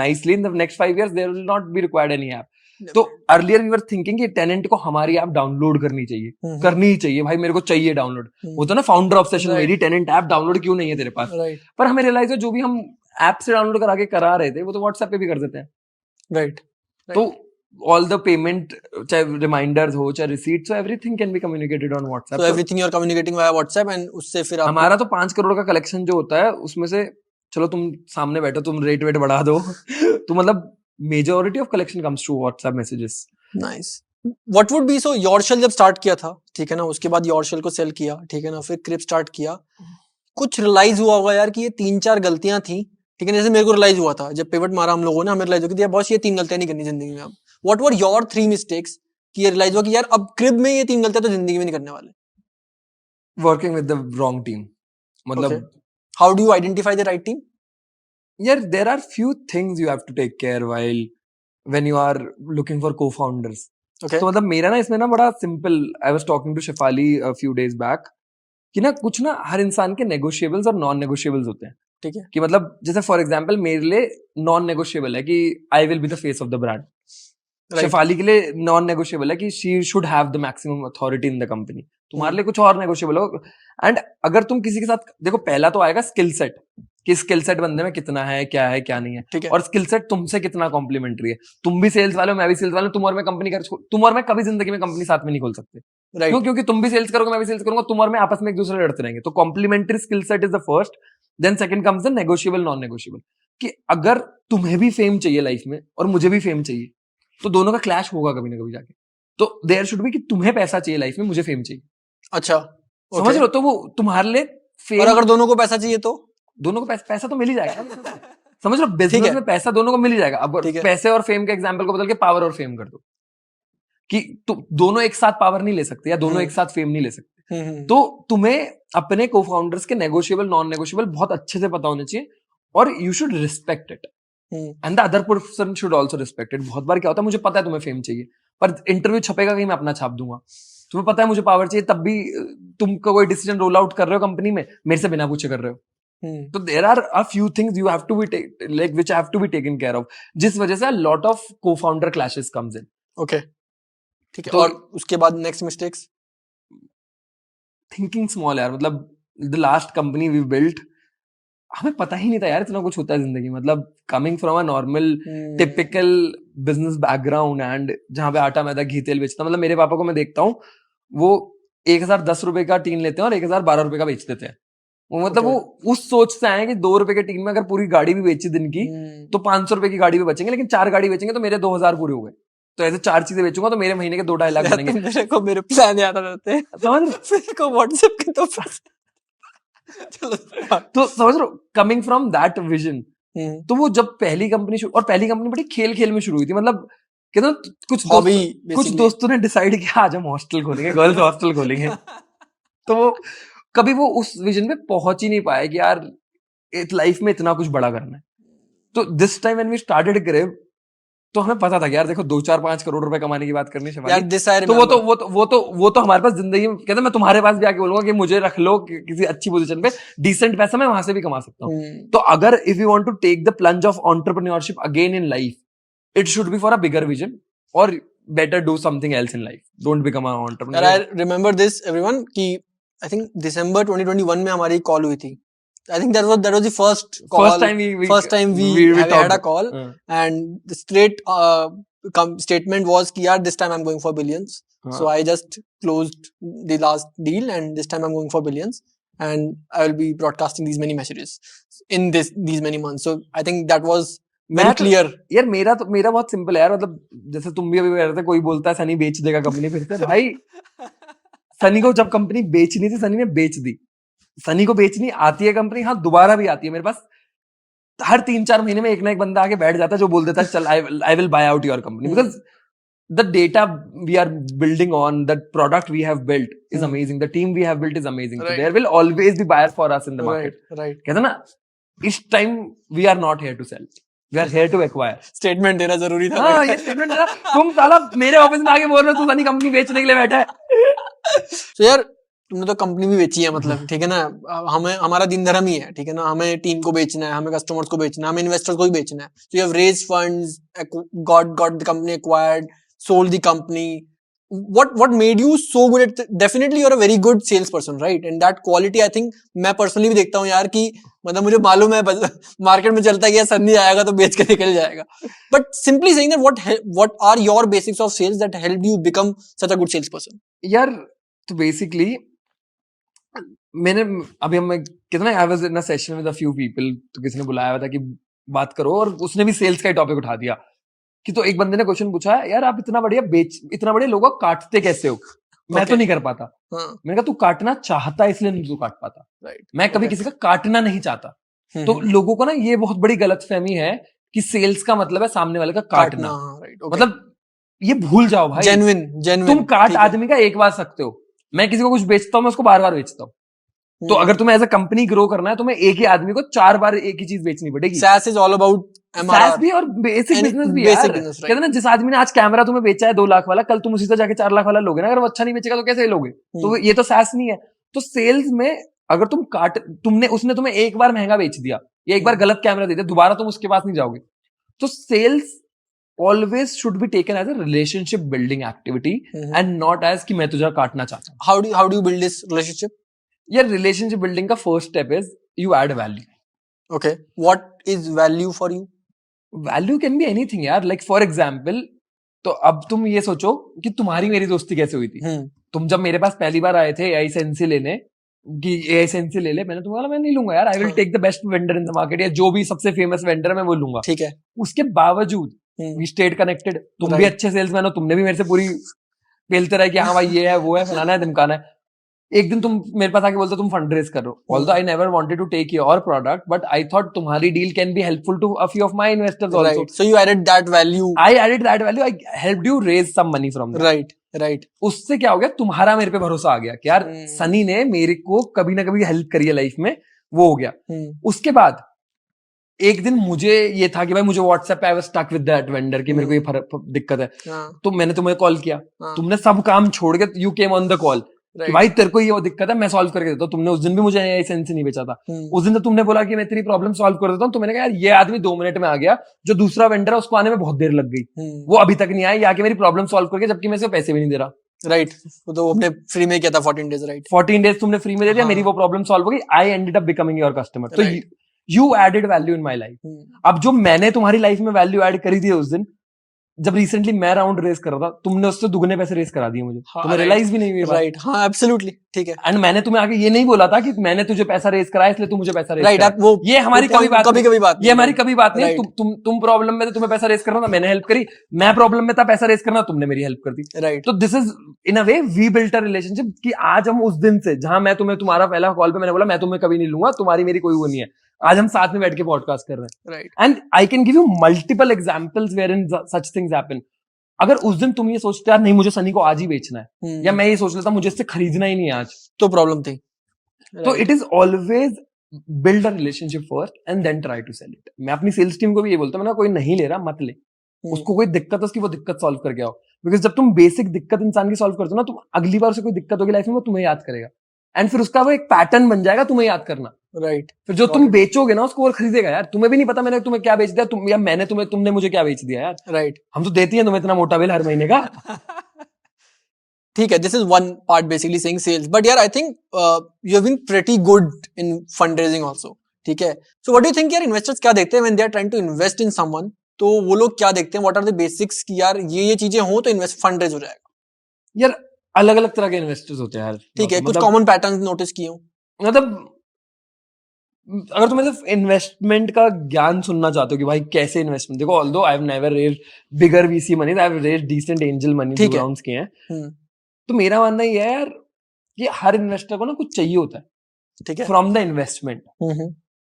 nicely, in the next 5 years there will not be required any app. तो अर्लियर वी वर थिंकिंग कि टेनेंट को हमारी ऐप डाउनलोड करनी चाहिए, करनी ही चाहिए भाई, मेरे को चाहिए डाउनलोड. वो तो ना फाउंडर ऑब्सेशन, मेरी टेनेंट ऐप डाउनलोड क्यों नहीं है तेरे पास. पर हमें रियलाइज है जो भी हम ऐप से डाउनलोड करा के करा रहे थे वो तो व्हाट्सएप पे भी कर देते हैं. राइट. तो ऑल द पेमेंट, चाहे रिमाइंडर्स हो चाहे रिसीट्स हो, everything can be communicated on WhatsApp. So everything you are communicating via WhatsApp and उससे फिर हमारा तो 5 करोड़ का कलेक्शन जो होता है उसमें से, चलो तुम सामने बैठो, तुम रेट वेट बढ़ा दो तो मतलब majority of collection comes through WhatsApp messages. Nice. What would be, so yourself जब स्टार्ट किया था, ठीक है ना, उसके बाद योरसेल को सेल किया, ठीक है ना, फिर क्रिप स्टार्ट किया, कुछ रियलाइज हुआ होगा यार कि ये 3-4 गलतियां थी, ठीक है, जैसे मेरे को रियलाइज हुआ था जब पिवट मारा हम लोगों ने, हमें रियलाइज हो गया बॉस ये 3 गलतियां नहीं करनी जिंदगी में. अब व्हाट वर योर 3 मिस्टेक्स कि ये रियलाइज हुआ कि यार अब क्रिप में ये 3 गलतियां तो जिंदगी में नहीं करने वाले. Working with the wrong team. मतलब how do you identify the right team? यार there are few things you have to take care while when you are looking for co-founders. Okay. तो मतलब मेरा ना इसमें ना बड़ा simple, I was talking to Shefali a few days back कि ना कुछ ना हर इंसान के नेगोशिएबल्स और नॉन नेगोशिएबल्स होते हैं. ठीक है. कि मतलब जैसे फॉर एग्जांपल मेरे लिए नॉन नेगोशिएबल है कि I will be the face of the brand. Shefali के लिए नॉन नेगोशिएबल है कि she should have the maximum authority in the company. तुम्हारे लिए कुछ और नेगोशिएबल हो. एंड अगर तुम किसी के साथ देखो, पहला तो आएगा स्किल सेट, कि स्किल सेट बंदे में कितना है क्या नहीं है, ठीक है, और स्किल सेट तुमसे कितना कॉम्प्लीमेंट्री है. तुम भी सेल्स वाले हो, मैं भी सेल्स वाला हूं, तुम और मैं कभी जिंदगी में कंपनी साथ में नहीं खोल सकते. क्यों? क्योंकि तुम भी सेल्स करोगे, मैं भी सेल्स करूंगा, तुम और मैं आपस में एक दूसरे लड़ते रहेंगे. तो complementary skill set is the first. Then second comes the negotiable non negotiable, कि अगर तुम्हें भी फेम चाहिए लाइफ में और मुझे भी फेम चाहिए, तो दोनों का क्लैश होगा कभी ना कभी जाके. तो देयर शुड बी कि तुम्हें पैसा चाहिए लाइफ में, मुझे फेम चाहिए. अच्छा, समझ रहे हो? तो वो तुम्हारे लिए फेम, और अगर दोनों को पैसा चाहिए तो दोनों को पैसा तो मिल ही जाएगा. समझ लो, बिजनेस में पैसा दोनों को मिल ही जाएगा. अब पैसे और फेम के एग्जांपल को बदल के पावर और फेम कर दो, कि दोनों एक साथ पावर नहीं ले सकते या दोनों एक साथ फेम नहीं ले सकते. तो तुम्हें अपने को फाउंडर्स के नेगोशिएबल नॉन नेगोशिएबल बहुत अच्छे से पता होने चाहिए, और you should respect it and the other person should also respect it. बहुत बार क्या होता है, मुझे पता है तुम्हें फेम चाहिए, पर इंटरव्यू छपेगा कहीं, मैं अपना छाप दूंगा. तुम्हें पता है मुझे पावर चाहिए, तब भी तुम कोई डिसीजन रोल आउट कर रहे हो कंपनी में, मेरे से बिना पूछे कर रहे हो. तो there are a few things you have to be like which have to be taken care of, जिस वजह से lot of co-founder clashes comes in. Okay, ठीक है. तो और उसके बाद नेक्स्ट मिस्टेक्स, थिंकिंग स्मॉल यार. मतलब the last company we built, हमें पता ही नहीं था यार इतना कुछ होता है जिंदगी. मतलब coming from a normal typical business background and जहां पे आटा मैदा घी तेल बेचता, मतलब मेरे पापा को मैं देखता हूँ, वो 1010 रुपए का टीन लेते हैं और 1012 रुपए का बेच देते हैं. वो मतलब वो उस सोच से आए कि 2 रुपए के टीन में अगर पूरी गाड़ी भी बेची दिन की तो 500 रुपए की गाड़ी भी बचेंगे, लेकिन 4 गाड़ी बेचेंगे तो मेरे 2000 पूरे हो गए. तो ऐसे 4 चीजें बेचूंगा तो मेरे महीने के 2-2.5 लाख बनेंगे. मेरे को मेरे प्लान याद आ जाते हैं, समझ मेरे को व्हाट्सएप के तो चलो. तो समझ लो, कमिंग फ्रॉम दैट विजन, तो वो जब पहली कंपनी और पहली कंपनी बड़ी खेल में शुरू हुई थी. मतलब कहते कुछ दोस्तों ने डिसाइड किया आज हम हॉस्टल खोलेंगे, गर्ल्स हॉस्टल खोलेंगे. तो वो कभी वो उस विजन पे पहुंच ही नहीं पाए कि यार लाइफ में इतना कुछ बड़ा करना है. तो this time when we started Crib, तो हमें पता था कि यार देखो 2-4-5 करोड़ रुपए कमाने की बात करनी है. तो वो तो हमारे पास जिंदगी में, कहते मैं तुम्हारे पास भी आके बोलूंगा कि मुझे रख लो किसी अच्छी पोजीशन पे, डिसेंट पैसा मैं वहां से भी कमा सकता हूँ. तो अगर if you want to take the plunge of entrepreneurship again in life, it should be for a bigger vision, और better do something else in life. Don't become an entrepreneur. I remember this everyone कि I think December 2021 में हमारी कॉल हुई थी, I think that was the first call. first time we had a talked. call, and the straight statement was कि यार this time I'm going for billions. So I just closed the last deal, and this time I'm going for billions, and I will be broadcasting these many messages in these many months. So I think that was very clear. यार मेरा बहुत सिंपल है यार, मतलब जैसे तुम भी अभी कह रहे थे, कोई बोलता है सनी बेच देगा कंपनी, फिर से भाई सनी को जब कंपनी बेचनी थी सनी ने बेच दी। सनी को बेचनी आती है कंपनी, हाँ दोबारा भी आती है मेरे पास। हर 3-4 महीने में एक ना एक बंदा आके बैठ जाता है जो बोल देता है चल I will buy out your company, because the data we are building on, the product we have built is amazing, the team we have built is amazing. So there will always be buyers for us in the market. Right. कहते ना इस time we are not here to sell, we are here to acquire. Statement देना जरूरी था। हाँ ये statement देना, तुम साला मेरे ऑफिस में आके बोल रहे हो तू सनी कंपनी बेचने के लिए बैठा है। So यार तुमने तो कंपनी भी बेची है, मतलब ठीक है ना, हमें हमारा दिन धर्म ही है, ठीक है ना, हमें टीम को बेचना है, हमें कस्टमर्स को बेचना है, हमें इन्वेस्टर्स को भी बेचना है। So you have raised funds, got the company acquired, sold the company. What made you so good at definitely you're a very good salesperson, right? And that quality I think मैं personally भी देखता हूँ यार, कि मतलब मुझे मालूम है मार्केट में चलता है कि सन्नी आएगा तो बेच के निकल जाएगा, but simply saying that what are your basics of sales that helped you become such a good salesperson? यार तो बेसिकली मैंने अभी हम कितना I was in a session with a few people, तो किसी ने बुलाया हुआ था कि बात करो, और उसने भी सेल्स का ही टॉपिक उठा दिया कि, तो एक बंदे ने क्वेश्चन पूछा यार आप इतना बड़े लोगों को काटते कैसे हो? मैं तो नहीं कर पाता। मैंने कहा तू काटना चाहता है इसलिए नहीं तू काट पाता, मैं कभी किसी का काटना नहीं चाहता। तो लोगों को ना ये बहुत बड़ी गलतफहमी है कि सेल्स का मतलब है सामने वाले का काटना। मतलब ये भूल जाओ भाई, जेन्युइन तुम काट आदमी का एक बार सकते हो, मैं किसी को कुछ बेचता हूँ मैं उसको बार बार बेचता हूँ। तो अगर तुम्हें एज अ कंपनी ग्रो करना है, तुम्हें एक ही आदमी को 4 बार एक ही चीज बेचनी पड़ेगी। SaaS is all about MRR. SaaS भी और बेसिक बिजनेस भी यार। कहते हैं ना जिस आदमी ने आज कैमरा तुम्हें बेचा है 2 लाख वाला, कल तुम उसी से जाके 4 लाख वाला लोगे ना, अगर वो अच्छा नहीं बेचेगा तो कैसे लोगे? तो ये तो SaaS नहीं है। तो सेल्स में अगर उसने तुम्हें एक बार महंगा बेच दिया या एक बार गलत कैमरा दे दिया, दोबारा तुम उसके पास नहीं जाओगे। तो sales always should be taken as a relationship building activity and not as कि मैं तुझे काटना चाहता हूँ। How do you build this relationship? यार relationship building का first step is you add value. Okay, what is value for you? Value can be anything यार, like for example, तो अब तुम ये सोचो कि तुम्हारी मेरी दोस्ती कैसे हुई थी। तुम जब मेरे पास पहली बार आए थे AI Sensei लेने कि AI Sensei ले ले, मैंने तुम्हें बोला मैं नहीं लूंगा यार, I will take the best vendor in the market, या जो भी सबसे फेमस वेंडर है मैं वो लूंगा। ठीक है। उसके बावजूद we stayed connected, तुम भी अच्छे सेल्समैन हो, तुमने भी मेरे से पूरी पेलते रहे कि हाँ भाई ये है वो है फलाना है धमकाना है। एक दिन तुम मेरे पास आके बोलते तुम फंड रेज कर रहे हो, although I never wanted to take your product, but I thought तुम्हारी deal can be helpful to a few of my investors also. Right. So you added that value. I added that value. I helped you raise some money from that. Right. उससे क्या हो गया, तुम्हारा मेरे पे भरोसा आ गया कि यार सनी ने मेरे को कभी ना कभी हेल्प करी है लाइफ में, वो हो गया। उसके बाद एक दिन मुझे ये था कि भाई मुझे व्हाट्सएप पे I was stuck with that vendor कि मेरे को ये दिक्कत है, तो मैंने तुम्हें कॉल किया, तुमने सब काम छोड़ के you came on the call कि भाई तेरे को ये दिक्कत है मैं सॉल्व करके देता हूँ। तुमने उस दिन भी मुझे AI Sensei नहीं बेचा था, उस दिन तो तुमने बोला कि मैं तेरी प्रॉब्लम सॉल्व कर देता हूँ, तो मैंने कहा यार ये आदमी 2 मिनट में आ गया, जो दूसरा वेंडर है उसको आने में बहुत देर लग गई, वो अभी तक नहीं आया, ये आके मेरी प्रॉब्लम सॉल्व करके, जबकि मैं इसको पैसे भी नहीं दे रहा। राइट, तो आपने फ्री में किया था 14 डेज, राइट, 14 डेज तुमने फ्री में दे दिया, मेरी वो प्रॉब्लम सॉल्व हो गई, I ended up becoming your customer. तो you added value in my life. अब जो मैंने तुम्हारी लाइफ में वैल्यू एड करी थी उस दिन, जब रिसेंटली मैं राउंड रेस कर रहा था, तुमने उससे दुगने पैसे रेस करा दिए मुझे, तुम्हें रियलाइज भी नहीं हुई। राइट, हाँ एब्सोल्युटली, ठीक है। एंड मैंने तुम्हें आगे ये नहीं बोला था कि मैंने तुझे पैसा रेस कराया इसलिए तू मुझे पैसा रेस राइट, वो ये हमारी कभी बात ये हमारी कभी बात नहीं। तुम प्रॉब्लम में थे, तुम्हें पैसा रेस करना था, मैंने हेल्प करी, मैं प्रॉब्लम में था, पैसा रेस करना, तुमने मेरी हेल्प कर दी। राइट, तो this is in a way we built a relationship कि आज हम उस दिन से, जहां मैं तुम्हारा पहला कॉल पे मैंने बोला मैं तुम्हें कभी नहीं लूंगा, तुम्हारी मेरी कोई वो नहीं है, आज हम साथ में बैठ के पॉडकास्ट कर रहे हैं। Right, and I can give you multiple examples where in such things happen. अगर उस दिन तुम ये सोचते यार नहीं मुझे सनी को आज ही बेचना है, या मैं ये सोच लेता मुझे इससे खरीदना ही नहीं है आज, तो प्रॉब्लम थी। तो it is always build a relationship first and then try to sell it. मैं अपनी सेल्स टीम को भी ये बोलता हूँ, मैंने कोई नहीं ले रहा मत ले, उसको कोई दिक्कत है उसकी वो दिक्कत सॉल्व करके आओ, बिकॉज जब तुम बेसिक दिक्कत इंसान की सॉल्व करते हो ना, तुम अगली बार उसे कोई दिक्कत होगी लाइफ में वो तुम्हें याद करेगा, एंड फिर उसका वो एक पैटर्न बन जाएगा तुम्हें याद करना। राइट, फिर जो तुम बेचोगे ना उसको और खरीदेगा। यार तुम्हें भी नहीं पता मैंने तुम्हें क्या बेच दिया, या मैंने तुमने मुझे क्या बेच दिया यार। राइट, हम तो देती हैं तुम्हें इतना मोटा बिल हर महीने का। ठीक है, this is one part basically saying sales, but यार I think you have been pretty good in fundraising also, ठीक है. So what do you think यार investors क्या देखते हैं when they are trying to invest in someone? तो वो लोग क्या देखते हैं? What are the basics कि यार ये चीजें हो तो इन्वेस्ट फंड रेज हो जाएगा. यार अलग अलग तरह के इन्वेस्टर्स होते हैं यार. ठीक है, कुछ मतलब कॉमन पैटर्न नोटिस किए हो? मतलब अगर तुम सिर्फ इन्वेस्टमेंट का ज्ञान सुनना चाहते हो कि भाई कैसे इन्वेस्टमेंट, देखो although I have never raised bigger VC money, I have raised decent angel money, ठीक 2 है. राउंड्स किए हैं. तो मेरा मानना ये है यार कि हर इन्वेस्टर को ना कुछ चाहिए होता है, ठीक है. From the investment.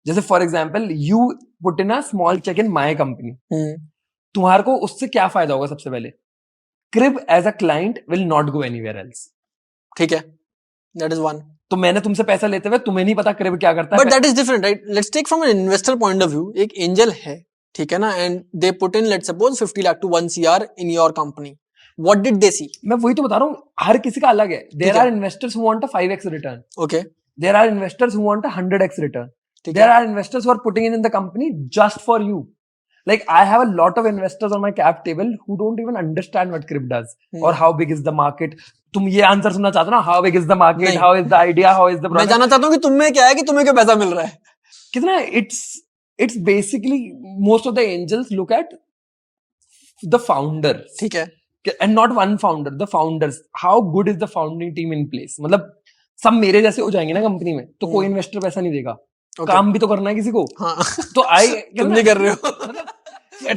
जैसे for example you put in a small cheque in my company, तुम्हारे को उससे क्या फायदा होगा? सबसे पहले Crib as a client will not go anywhere else. ठीक है, दैट इज वन. तो मैंने तुमसे पैसा लेते हुए तुम्हें नहीं पता क्रिब क्या करता है. But that is different, right? Let's take from an investor point of view. एक एंजल है, ठीक है ना, and they put in let's suppose 50 lakh to 1 CR in your company. What did they see? मैं वही तो बता रहा हूँ, हर किसी का अलग है. There are investors who want a 5x return. Okay. There are investors who want a 100x return. ठीक देयर है. Are investors who are putting in the company just for you. Like I have a lot of investors on my cap table who don't even understand what Crib does or how big is the market. तुम ये आंसर सुनना चाहते हो ना? How big is the market? नहीं. How is the idea? How is the product? मैं जानना चाहता हूँ कि तुम्हें क्या है कि तुम्हें क्या पैसा मिल रहा है. कितना? It's basically most of the angels look at the founders. ठीक है. And not one founder, the founders. How good is the founding team in place? मतलब सब मेरे जैसे हो जाएंगे ना कंपनी में, तो कोई इन्वेस्टर पैसा नहीं देगा. काम भी तो करना है किसी को. हाँ. तो तुम नहीं कर रहे हो.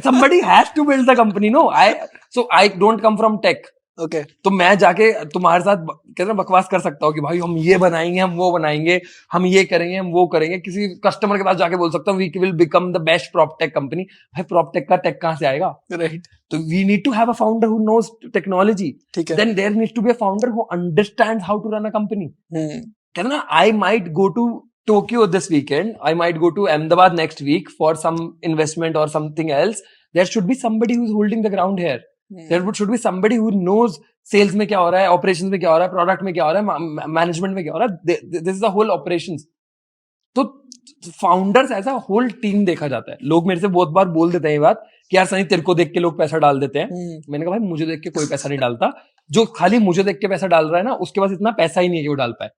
somebody has to build the company, no? I don't come from tech. Okay. तो मैं जाके तुम्हारे साथ कहते हैं बकवास कर सकता हूँ कि भाई हम ये बनाएंगे, हम वो बनाएंगे, हम ये करेंगे, हम वो करेंगे. किसी कस्टमर के पास जाके बोल सकता हूँ we will become the best prop tech company. भाई प्रॉप टेक का टेक कहाँ से आएगा? राइट. तो we need to have a founder who knows technology. ठीक है. Then there needs to be a founder who understands how to run a company. कहते हैं ना, I might go to Tokyo this weekend, I might go to Ahmedabad next week for some investment or something else. There should be somebody who's holding the ground here. There should be somebody who knows sales में क्या हो रहा है, operations में क्या हो रहा है, product में क्या हो रहा है, management में क्या हो रहा है. This is the whole operations. तो founders ऐसा whole team देखा जाता है. लोग मेरे से बहुत बार बोल देते हैं ये बात कि यार सनी तेरे को देख के लोग पैसा डाल देते हैं. मैंने कहा भाई मुझे देख के कोई पैसा नहीं डालता. जो खाली मुझे देख के पैसा डाल रहा है ना, उसके पास इतना पैसा ही नहीं है कि वो डाल पाए.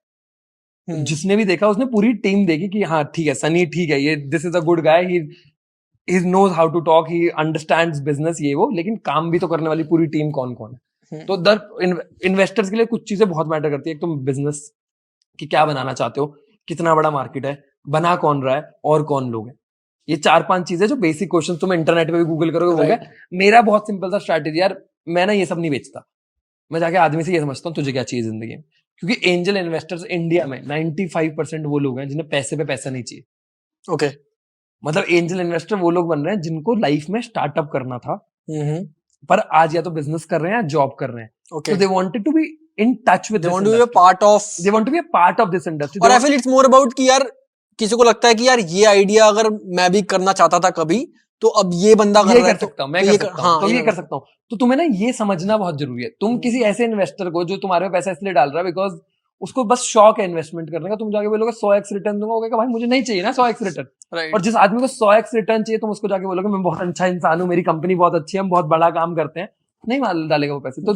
जिसने भी देखा उसने पूरी टीम देखी कि हाँ ठीक है, सनी ठीक है, ये this is a good guy, he knows how to talk, he understands business, ये वो. लेकिन काम भी तो करने वाली पूरी टीम कौन कौन है. तो इन्वेस्टर्स के लिए कुछ चीजें बहुत मैटर करती है. एक तुम बिजनेस की क्या बनाना चाहते हो, कितना बड़ा मार्केट है, बना कौन रहा है, और कौन लोग हैं. ये 4-5 चीजें जो बेसिक क्वेश्चन तुम इंटरनेट पे भी गूगल करोगे हो गया. मेरा बहुत सिंपल सा स्ट्रैटेजी यार, मैं ना ये सब नहीं बेचता. मैं जाके आदमी से ये समझता हूँ तुझे क्या चाहिए जिंदगी में. क्योंकि एंजल इन्वेस्टर्स इंडिया में 95% वो लोग हैं जिन्हें पैसे पे पैसा नहीं चाहिए. ओके. मतलब एंजल इन्वेस्टर वो लोग बन रहे हैं जिनको लाइफ में स्टार्टअप करना था, पर आज या तो बिजनेस कर रहे हैं या जॉब कर रहे हैं. Okay. So they wanted to be in touch with They this want to be a industry. part of this industry. और I feel it's more about कि यार किसी को लगता है कि यार ये आइडिया अगर मैं भी करना चाहता था कभी, तो अब ये बंदा कर रहा है, कर सकता हूँ, मैं कर सकता हूँ, तो ये कर सकता हूँ. तो तुम्हें ना ये समझना बहुत जरूरी है. तुम किसी ऐसे इन्वेस्टर को जो तुम्हारे पैसा इसलिए डाल रहा है बिकॉज उसको बस शौक है इन्वेस्टमेंट करने का, तुम जाके बोलोगे 100x रिटर्न दूंगा, वो भाई मुझे नहीं चाहिए ना 100x रिटर्न. Right. और जिस आदमी को 100x रिटर्न चाहिए तुम उसको जाके बोलोगे मैं बहुत अच्छा इंसान हूँ, मेरी कंपनी बहुत अच्छी है, हम बहुत बड़ा काम करते हैं, नहीं डालेगा वो पैसे. तो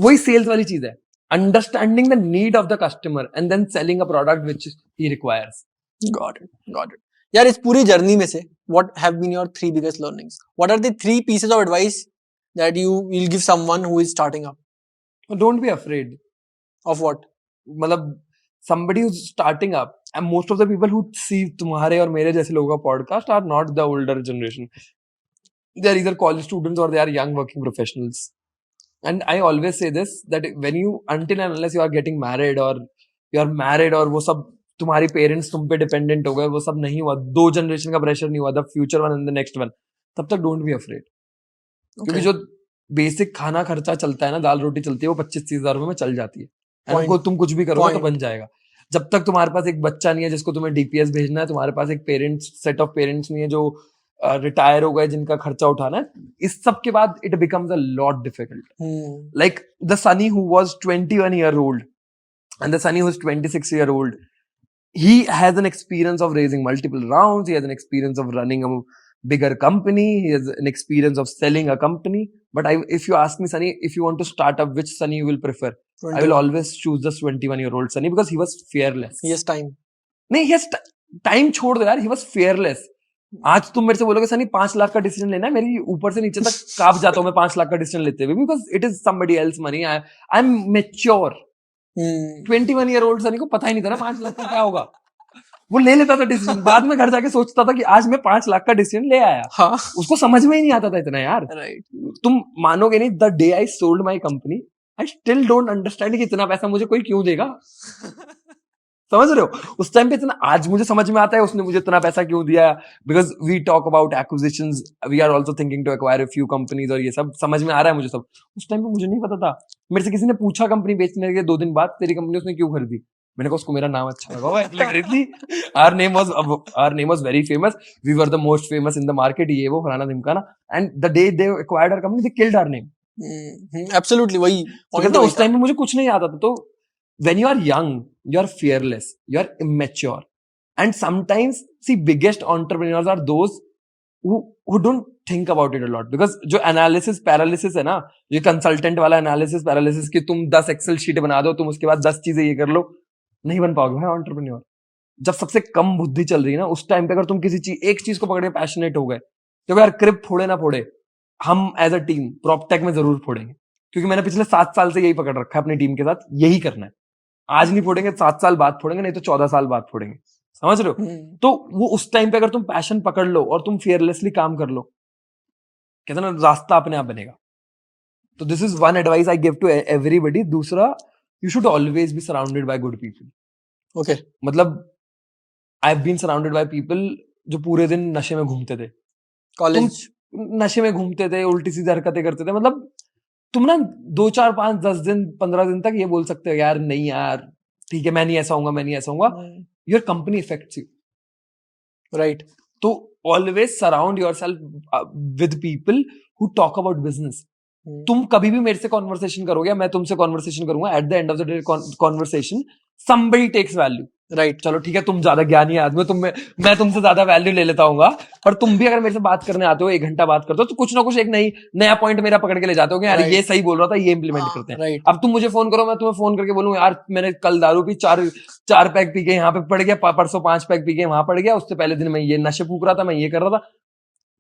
वही सेल्स वाली चीज है, understanding the need of the customer and then selling a product which he requires. Got it. यार इस पूरी जर्नी में से what have been your 3 biggest learnings? What are the 3 pieces of advice that you will give someone who is starting up? Don't be afraid. Of what? मतलब somebody who's starting up, and most of the people who see तुम्हारे और मेरे जैसे लोगों का podcast are not the older generation. They are either college students or they are young working professionals. And I always say this, that when you, until and unless you are getting married or you are married और वो सब तुम्हारी पेरेंट्स तुम पे डिपेंडेंट हो गए, वो सब नहीं हुआ, 2 जनरेशन का प्रेशर नहीं हुआ, the future one and the next one, तब तक डोंट बी अफ्रेड. क्योंकि जो बेसिक खाना खर्चा चलता है ना, दाल रोटी चलती है, वो 25-30 हजार रुपए में चल जाती है. तुम कुछ भी करो तो बन जाएगा. जब तक तुम्हारे पास एक बच्चा नहीं है जिसको तुम्हें डीपीएस भेजना है, तुम्हारे पास एक सेट ऑफ पेरेंट्स नहीं है जो रिटायर हो गए जिनका खर्चा उठाना है, इस सब के बाद it becomes a lot difficult. Like the Sunny who was 21 year old and the Sunny who's 26 year old, he has an experience of raising multiple rounds, he has an experience of running a bigger company, he has an experience of selling a company. But if you ask me, Sunny, if you want to start up, which Sunny you will prefer? I will always choose the 21-year-old Sunny because he was fearless. He has time. नहीं, he has time छोड़ दो यार, he was fearless. आज तुम मेरे से बोलोगे सनी 5 लाख का डिसीजन लेना है, मेरी ऊपर से नीचे तक कांप जाता हूँ मैं 5 लाख का डिसीजन लेते हुए, because it is somebody else money. I am mature. 21-year-old Sunny को पता ही नहीं था ना 5 लाख का क्या होगा. वो ले लेता था डिसीजन, बाद में घर जाके सोचता था कि आज मैं 5 लाख का डिसीजन ले आया. हाँ. उसको समझ में ही नहीं आता था इतना यार. Right. तुम मानोगे नहीं, the day I sold my company I still don't understand कि इतना पैसा मुझे कोई क्यों देगा. समझ रहे हो? उस टाइम पे इतना, आज मुझे समझ में आता है उसने मुझे इतना पैसा क्यों दिया. Because we talk about acquisitions, we are also thinking to acquire a few companies, और ये सब समझ में आ रहा है मुझे सब. उस टाइम पे मुझे नहीं पता था. मेरे से किसी ने पूछा कंपनी बेचने के 2 दिन बाद, तेरी कंपनी उसने क्यों खरीदी? मैंने कहा उसको मेरा नाम अच्छा लगा हुआ इसलिए खरीदी. our name was very famous, we were the most famous in the market, ये वो फलाना ढिमकाना. and the day they acquired our company they killed our name. Absolutely. वही point तो उस टाइम पे मुझे कुछ नहीं आता था. तो when you are young, you are fearless, you are immature, and sometimes see biggest entrepreneurs are those who don't think about it a lot, because जो analysis paralysis है ना, ये consultant वाला analysis paralysis कि तुम 10 excel sheet बना दो, तुम उसके बाद 10 चीजें ये कर लो, नहीं बन पाओगे भाई entrepreneur. जब सबसे कम बुद्धि चल रही है ना, उस टाइम पे अगर तुम किसी चीज, एक चीज को पकड़ के पैशनेट हो गए, तो यार क्रिप फोड़े ना फोड़े, हम एज अ टीम प्रॉपटेक में जरूर फोड़ेंगे. क्योंकि मैंने पिछले 7 साल से यही पकड़ रखा है अपनी टीम के साथ, यही करना है. आज नहीं फोड़ेंगे, 7 साल बाद फोड़ेंगे, नहीं तो 14 साल बाद फोड़ेंगे. समझ रहे हो? तो वो उस टाइम पे अगर तुम पैशन पकड़ लो और तुम फियरलेसली काम कर लो, कहते ना रास्ता अपने आप बनेगा. तो this is one advice I give to everybody. दूसरा, you should always be surrounded by good people. Okay. मतलब I have been surrounded by people जो पूरे दिन नशे में घूमते थे, कॉलेज नशे में घूमते थे, उल्टी सीधी हरकतें करते थे. मतलब तुम ना 2 4 5 10 दिन 15 दिन तक ये बोल सकते हो यार नहीं यार ठीक है मैं नहीं ऐसा होऊंगा, मैं नहीं ऐसा होऊंगा. Your company affects you, right. तो always surround yourself with people who talk about business. तुम कभी भी मेरे से कॉन्वर्सेशन करोगे, मैं तुमसे कॉन्वर्सेशन करूंगा, at the end of the day conversation somebody takes value. Right. चलो ठीक है, तुम ज्यादा ज्ञानी आदमी हो, मैं तुमसे ज्यादा वैल्यू ले लेता हूँ, पर तुम भी अगर मेरे से बात करने आते हो, 1 घंटा बात करते हो, तो कुछ ना कुछ एक नया पॉइंट मेरा पकड़ के ले जाते हो, यार ये सही बोल रहा था, ये इंप्लीमेंट करते हैं. राइट. अब तुम मुझे फोन करो, मैं तुम्हें फोन करके बोलूं यार मैंने कल दारू पी, 4 पैक पी के यहाँ पे पड़ गया, परसों 5 पैक पी के वहां पड़ गया, उससे पहले दिन मैं ये नशे फूक रहा था, मैं ये कर रहा था.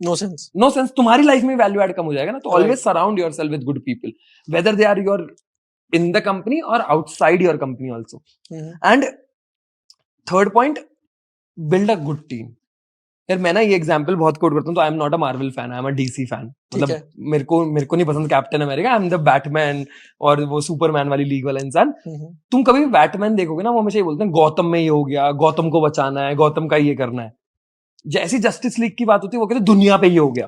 No sense. No sense. तुम्हारी लाइफ में वैल्यू एड कम हो जाएगा ना. तो always surround yourself with good people, whether they are your in the company और outside your company also. And third point, build a good team. यार मैं ना ये एग्जांपल बहुत कोट करता हूँ, तो I am not a Marvel fan, I am a DC fan. मतलब मेरे को नहीं पसंद captain America, I am the Batman और वो सुपरमैन वाली लीग वाला इंसान. तुम कभी भी बैटमैन देखोगे ना, वो हमेशा ये बोलते हैं गौतम में ये हो गया, गौतम को बचाना है, गौतम का ये करना है. जैसी जस्टिस लीग की बात होती है वो कहते हैं दुनिया पे ये हो गया.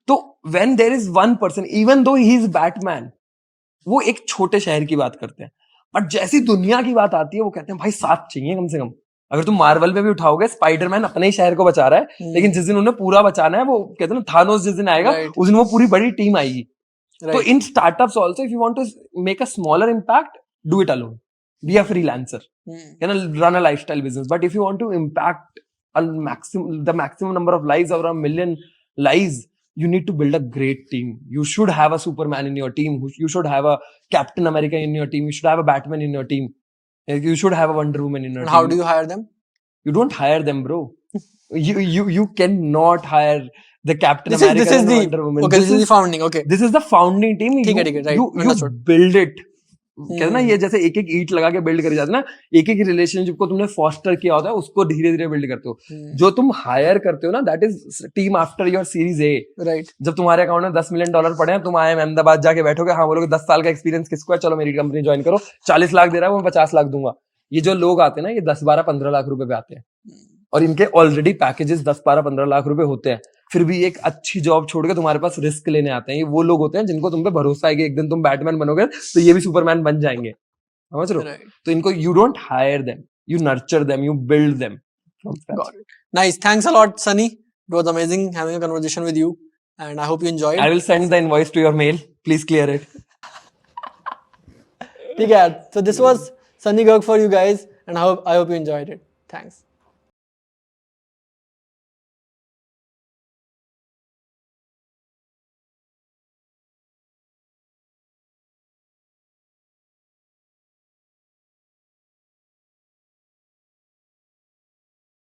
तो when there is one person, even though he is Batman, वो एक छोटे शहर की बात करते हैं, बट जैसी दुनिया की बात आती है वो कहते हैं भाई साथ चाहिए कम से कम. अगर तुम मार्वल में भी उठाओगे, स्पाइडरमैन अपने ही शहर को बचा रहा है, लेकिन जिस दिन उन्हें पूरा बचाना है, वो कहते हैं ना थानोस जिस दिन आएगा, उस दिन वो पूरी बड़ी टीम आएगी. तो in startups also, if you want to make a smaller impact, do it alone, be a freelancer, you know, run a lifestyle business. But if you want to impact the maximum number of lives, or 1 million lives, you need to build a great team. You should have a Superman in your team. You should have a Captain America in your team. You should have a Batman in your team. You should have a Wonder Woman in your team. How do you hire them? You don't hire them, bro. You cannot hire the Captain America and Wonder Woman. Okay, this is the founding. Okay, this is the founding team. You build it. कहते ना ये जैसे एक एक ईंट लगा के बिल्ड करी जाती है ना, एक एक रिलेशनशिप को तुमने फॉस्टर किया होता है, उसको धीरे धीरे बिल्ड करते हो. जो तुम हायर करते हो ना, that is team after your series A. Right. जब तुम्हारे अकाउंट में $10 मिलियन पड़े हैं, तुम आए अहमदाबाद जाके बैठोगे, हाँ बोलोगे 10 साल का एक्सपीरियंस किसको है, चलो मेरी कंपनी ज्वाइन करो, 40 लाख दे रहा है वो 50 लाख दूंगा. ये जो लोग आते हैं ना, ये 10 12 15 लाख रुपए पे आते हैं, और इनके ऑलरेडी पैकेजेस 10 12 15 लाख रुपए होते हैं, फिर भी एक अच्छी जॉब छोड़ के तुम्हारे पास रिस्क लेने आते हैं. ये वो लोग होते हैं जिनको तुम पे भरोसा है कि एक दिन तुम बैटमैन बनोगे तो ये भी सुपरमैन बन जाएंगे. समझ रहे हो? तो इनको you don't hire them, you nurture them, you build them from scratch. Nice. Thanks a lot, Sunny. It was amazing having a conversation with you, and I hope you enjoyed. I will send the invoice to your mail. Please clear it. ठीक है. So this was Sunny Garg for you guys, and I hope you enjoyed it. Thanks.